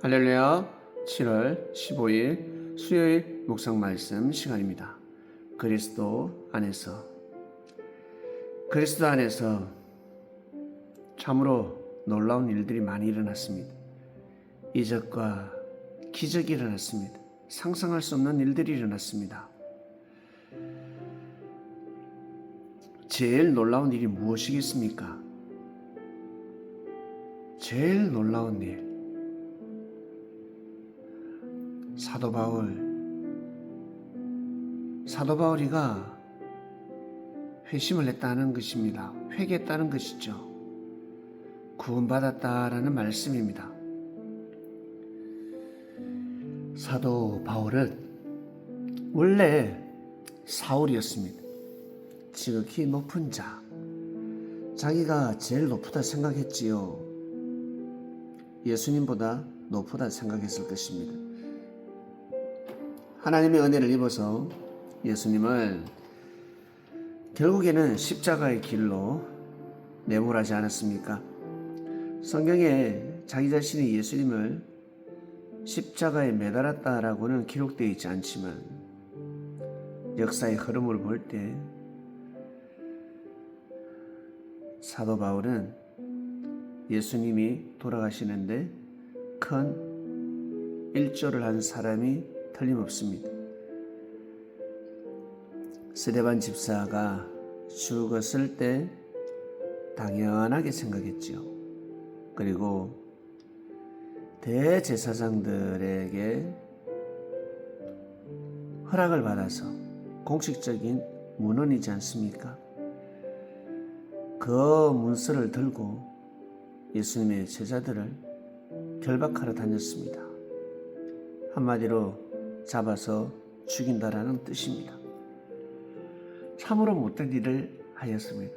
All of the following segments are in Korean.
할렐루야. 7월 15일 수요일 묵상 말씀 시간입니다. 그리스도 안에서 참으로 놀라운 일들이 많이 일어났습니다. 이적과 기적이 일어났습니다. 상상할 수 없는 일들이 일어났습니다. 제일 놀라운 일이 무엇이겠습니까? 제일 놀라운 일, 사도 바울이가 회심을 했다는 것입니다. 회개했다는 것이죠. 구원받았다라는 말씀입니다. 사도 바울은 원래 사울이었습니다. 지극히 높은 자, 자기가 제일 높다 생각했지요. 예수님보다 높다 생각했을 것입니다. 하나님의 은혜를 입어서 예수님을 결국에는 십자가의 길로 내몰하지 않았습니까? 성경에 자기 자신이 예수님을 십자가에 매달았다라고는 기록되어 있지 않지만 역사의 흐름을 볼 때 사도 바울은 예수님이 돌아가시는데 큰 일조를 한 사람이 틀림없습니다. 스데반 집사가 죽었을 때 당연하게 생각했지요. 그리고 대제사장들에게 허락을 받아서 공식적인 문헌이지 않습니까? 그 문서를 들고 예수님의 제자들을 결박하러 다녔습니다. 한마디로 잡아서 죽인다라는 뜻입니다. 참으로 못된 일을 하였습니다.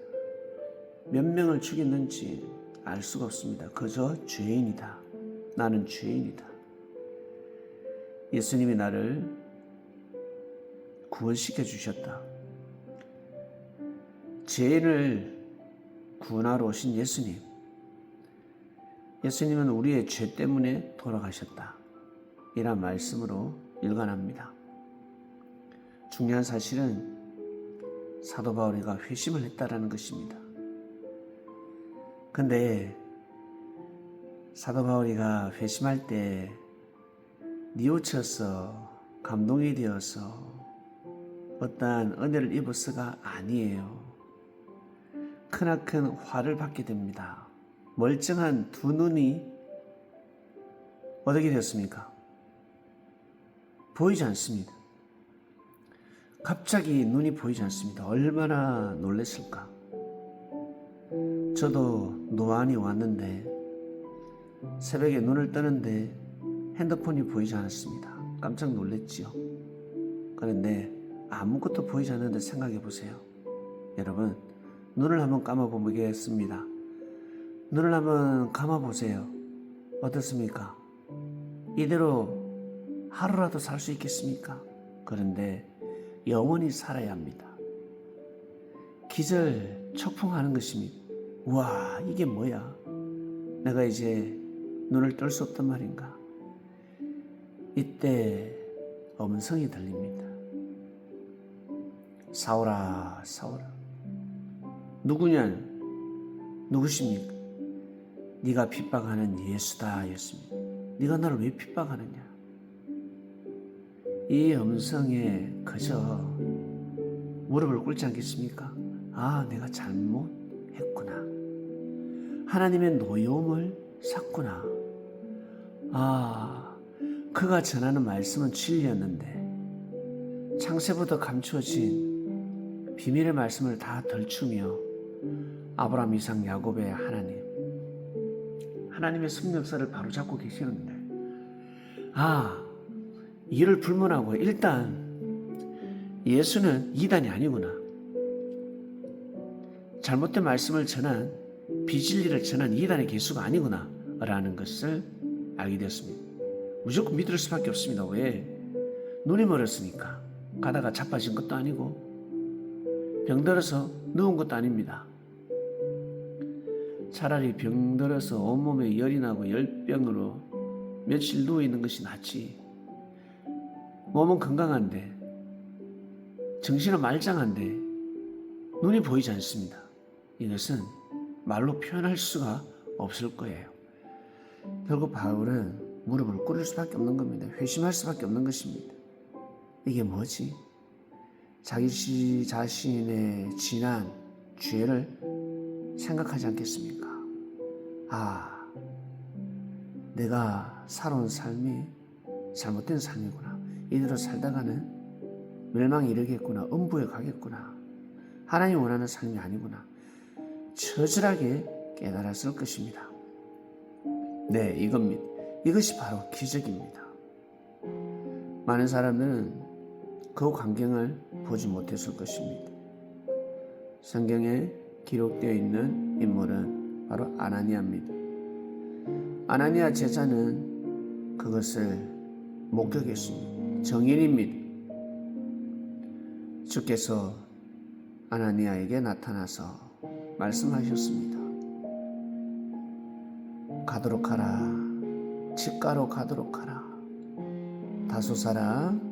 몇 명을 죽였는지 알 수가 없습니다. 그저 죄인이다. 나는 죄인이다. 예수님이 나를 구원시켜 주셨다. 죄인을 구원하러 오신 예수님은 우리의 죄 때문에 돌아가셨다. 이란 말씀으로 일관합니다. 중요한 사실은 사도 바울이가 회심을 했다라는 것입니다. 근데 사도 바울이가 회심할 때 뉘우쳐서 감동이 되어서 어떠한 은혜를 입어서가 아니에요. 크나큰 화를 받게 됩니다. 멀쩡한 두 눈이 어떻게 되었습니까? 보이지 않습니다. 갑자기 눈이 보이지 않습니다. 얼마나 놀랐을까? 저도 노안이 왔는데 새벽에 눈을 뜨는데 핸드폰이 보이지 않았습니다. 깜짝 놀랐지요. 그런데 아무것도 보이지 않는데 생각해 보세요. 여러분, 눈을 한번 감아보겠습니다. 눈을 한번 감아보세요. 어떻습니까? 이대로 하루라도 살 수 있겠습니까? 그런데 영원히 살아야 합니다. 기절 척풍하는 것입니다. 와, 이게 뭐야? 내가 이제 눈을 뜰 수 없단 말인가? 이때 음성이 들립니다. 사울아, 사울아. 누구십니까? 네가 핍박하는 예수다, 였습니다. 네가 나를 왜 핍박하느냐? 이 음성에 그저 무릎을 꿇지 않겠습니까? 아, 내가 잘못했구나. 하나님의 노여움을 샀구나. 아, 그가 전하는 말씀은 진리였는데 창세부터 감추어진 비밀의 말씀을 다 덜추며 아브라함, 이삭, 야곱의 하나님의 섭리역사를 바로잡고 계시는데 이를 불문하고 일단 예수는 이단이 아니구나. 잘못된 말씀을 전한, 비진리를 전한 이단의 개수가 아니구나 라는 것을 알게 되었습니다. 무조건 믿을 수밖에 없습니다. 왜? 눈이 멀었으니까. 가다가 자빠진 것도 아니고 병들어서 누운 것도 아닙니다. 차라리 병들어서 온몸에 열이 나고 열병으로 며칠 누워있는 것이 낫지. 몸은 건강한데 정신은 말짱한데 눈이 보이지 않습니다. 이것은 말로 표현할 수가 없을 거예요. 결국 바울은 무릎을 꿇을 수밖에 없는 겁니다. 회심할 수밖에 없는 것입니다. 이게 뭐지? 자기 자신의 지난 죄를 생각하지 않겠습니까? 아, 내가 살아온 삶이 잘못된 삶이구나. 이대로 살다가는 멸망에 이르겠구나. 음부에 가겠구나. 하나님이 원하는 삶이 아니구나. 처절하게 깨달았을 것입니다. 네, 이겁니다. 이것이 바로 기적입니다. 많은 사람들은 그 광경을 보지 못했을 것입니다. 성경에 기록되어 있는 인물은 바로 아나니아입니다. 아나니아 제자는 그것을 목격했습니다. 정인입니다. 주께서 아나니아에게 나타나서 말씀하셨습니다. 가도록 하라. 직가로 가도록 하라. 다소 사람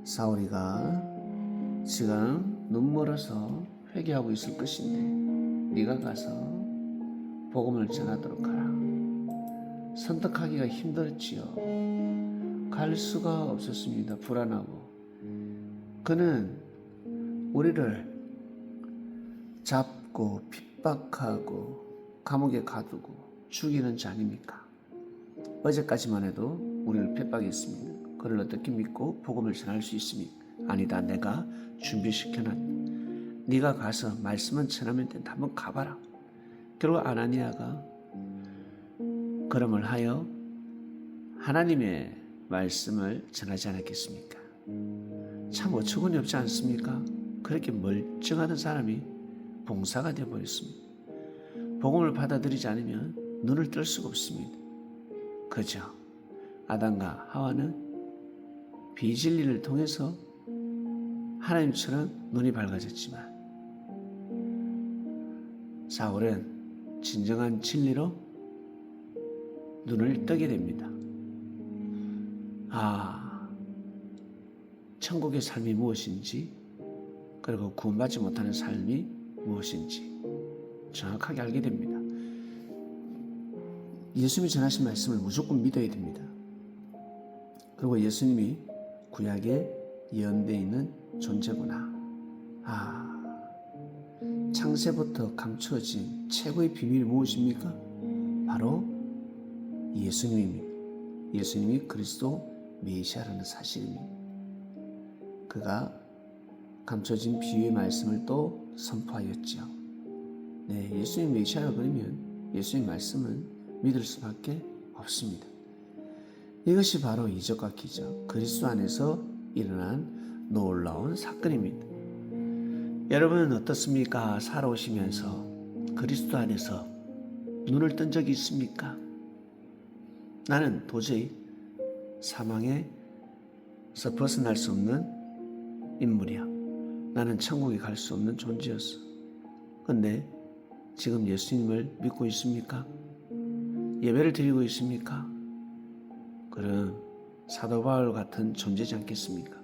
사울이가 지금 눈 멀어서 회개하고 있을 것인데 네가 가서 복음을 전하도록 하라. 선택하기가 힘들지요. 갈 수가 없었습니다. 불안하고. 그는 우리를 잡고 핍박하고 감옥에 가두고 죽이는 자 아닙니까? 어제까지만 해도 우리를 핍박했습니다. 그를 어떻게 믿고 복음을 전할 수 있습니까? 아니다. 내가 준비시켜놨다. 네가 가서 말씀은 전하면 된다. 한번 가봐라. 결국 아나니아가 걸음을 하여 하나님의 말씀을 전하지 않았겠습니까? 참 어처구니 없지 않습니까? 그렇게 멀쩡하던 사람이 봉사가 되어버렸습니다. 복음을 받아들이지 않으면 눈을 뜰 수가 없습니다. 그죠? 아담과 하와는 비진리를 통해서 하나님처럼 눈이 밝아졌지만 사울은 진정한 진리로 눈을 뜨게 됩니다. 아, 천국의 삶이 무엇인지, 그리고 구원받지 못하는 삶이 무엇인지 정확하게 알게 됩니다. 예수님이 전하신 말씀을 무조건 믿어야 됩니다. 그리고 예수님이 구약에 예언되어 있는 존재구나. 창세부터 감추어진 최고의 비밀이 무엇입니까? 바로 예수님입니다. 예수님이 그리스도 메시아라는 사실입니다. 그가 감춰진 비유의 말씀을 또 선포하였죠. 네, 예수님 메시아라 그러면 예수님 말씀은 믿을 수밖에 없습니다. 이것이 바로 이적과 기적, 그리스도 안에서 일어난 놀라운 사건입니다. 여러분은 어떻습니까? 살아오시면서 그리스도 안에서 눈을 뜬 적이 있습니까? 나는 도저히 사망에서 벗어날 수 없는 인물이야. 나는 천국에 갈 수 없는 존재였어. 그런데 지금 예수님을 믿고 있습니까? 예배를 드리고 있습니까? 그럼 사도 바울 같은 존재지 않겠습니까?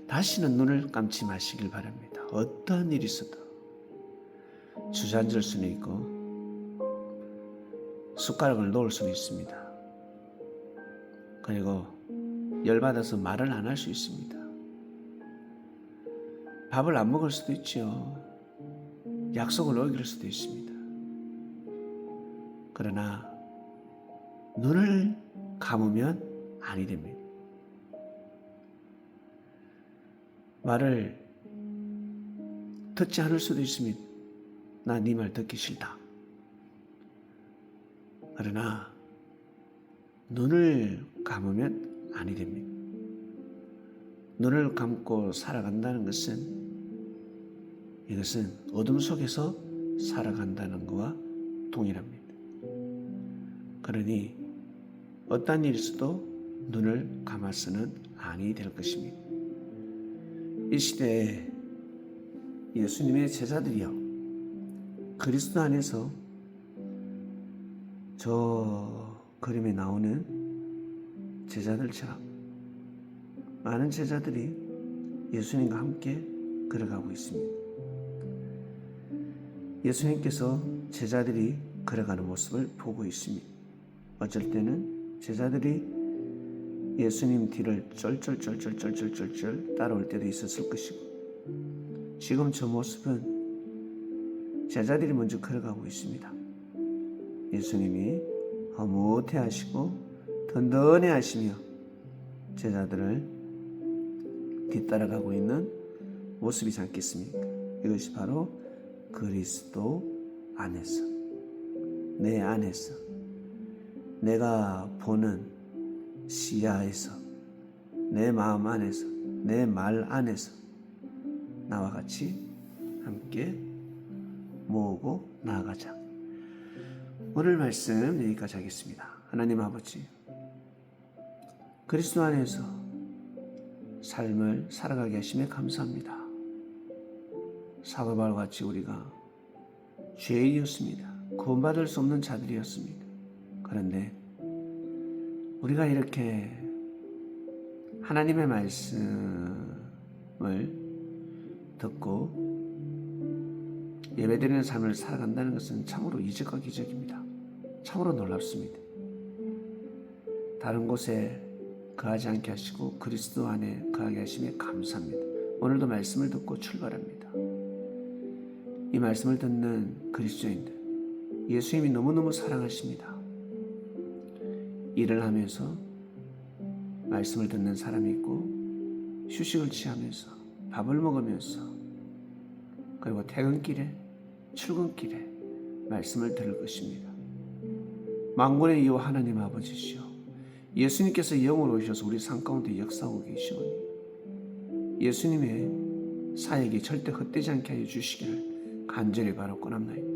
다시는 눈을 감지 마시길 바랍니다. 어떠한 일이 있어도 주저앉을 수는 있고 숟가락을 놓을 수는 있습니다. 그리고 열받아서 말을 안 할 수 있습니다. 밥을 안 먹을 수도 있죠. 약속을 어길 수도 있습니다. 그러나 눈을 감으면 아니 됩니다. 말을 듣지 않을 수도 있습니다. 나 네 말 듣기 싫다. 그러나 눈을 감으면 아니 됩니다. 눈을 감고 살아간다는 것은 이것은 어둠 속에서 살아간다는 것과 동일합니다. 그러니 어떤 일이 있어도 눈을 감아서는 아니 될 것입니다. 이 시대에 예수님의 제자들이여 그리스도 안에서 저 그림에 나오는 제자들처럼 많은 제자들이 예수님과 함께 걸어가고 있습니다. 예수님께서 제자들이 걸어가는 모습을 보고 있습니다. 어쩔 때는 제자들이 예수님 뒤를 쫄쫄쫄쫄쫄쫄쫄 따라올 때도 있었을 것이고, 지금 저 모습은 제자들이 먼저 걸어가고 있습니다. 예수님이 허무해하시고 든든해하시며 제자들을 뒤따라가고 있는 모습이지 않겠습니까? 이것이 바로 그리스도 안에서, 내 안에서, 내가 보는 시야에서, 내 마음 안에서, 내 말 안에서 나와 같이 함께 모으고 나아가자. 오늘 말씀 여기까지 하겠습니다. 하나님 아버지, 그리스도 안에서 삶을 살아가게 하심에 감사합니다. 사도바울과 같이 우리가 죄인이었습니다. 구원받을 수 없는 자들이었습니다. 그런데 우리가 이렇게 하나님의 말씀을 듣고 예배드리는 삶을 살아간다는 것은 참으로 이적과 기적입니다. 참으로 놀랍습니다. 다른 곳에 거하지 않게 하시고 그리스도 안에 거하게 하심에 감사합니다. 오늘도 말씀을 듣고 출발합니다. 이 말씀을 듣는 그리스도인들, 예수님이 너무너무 사랑하십니다. 일을 하면서 말씀을 듣는 사람이 있고, 휴식을 취하면서 밥을 먹으면서, 그리고 퇴근길에, 출근길에 말씀을 들을 것입니다. 만군의 이호 하나님 아버지시여, 예수님께서 영으로 오셔서 우리 삶 가운데 역사하고 계시오니 예수님의 사역이 절대 헛되지 않게 하여 주시기를 간절히 바라옵나이다.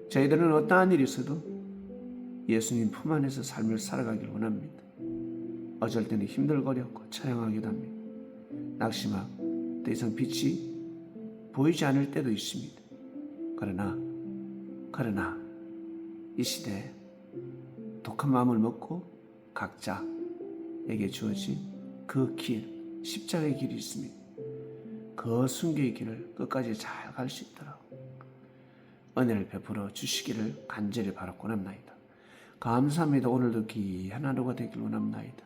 저희들은 어떠한 일이 있어도 예수님 품 안에서 삶을 살아가길 원합니다. 어쩔 때는 힘들거렸고 처량하기도 합니다. 낙심하고 더 이상 빛이 보이지 않을 때도 있습니다. 그러나 이 시대에 독한 마음을 먹고 각자에게 주어진 그 길, 십자가의 길이 있습니다. 그 순교의 길을 끝까지 잘 갈 수 있도록 은혜를 베풀어 주시기를 간절히 바라옵나이다. 감사합니다. 오늘도 귀한 하루가 되길 원합나이다.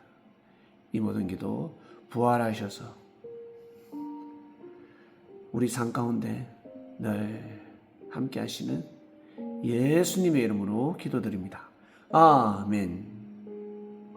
이 모든 기도 부활하셔서 우리 삶 가운데 늘 함께 하시는 예수님의 이름으로 기도드립니다. 아멘.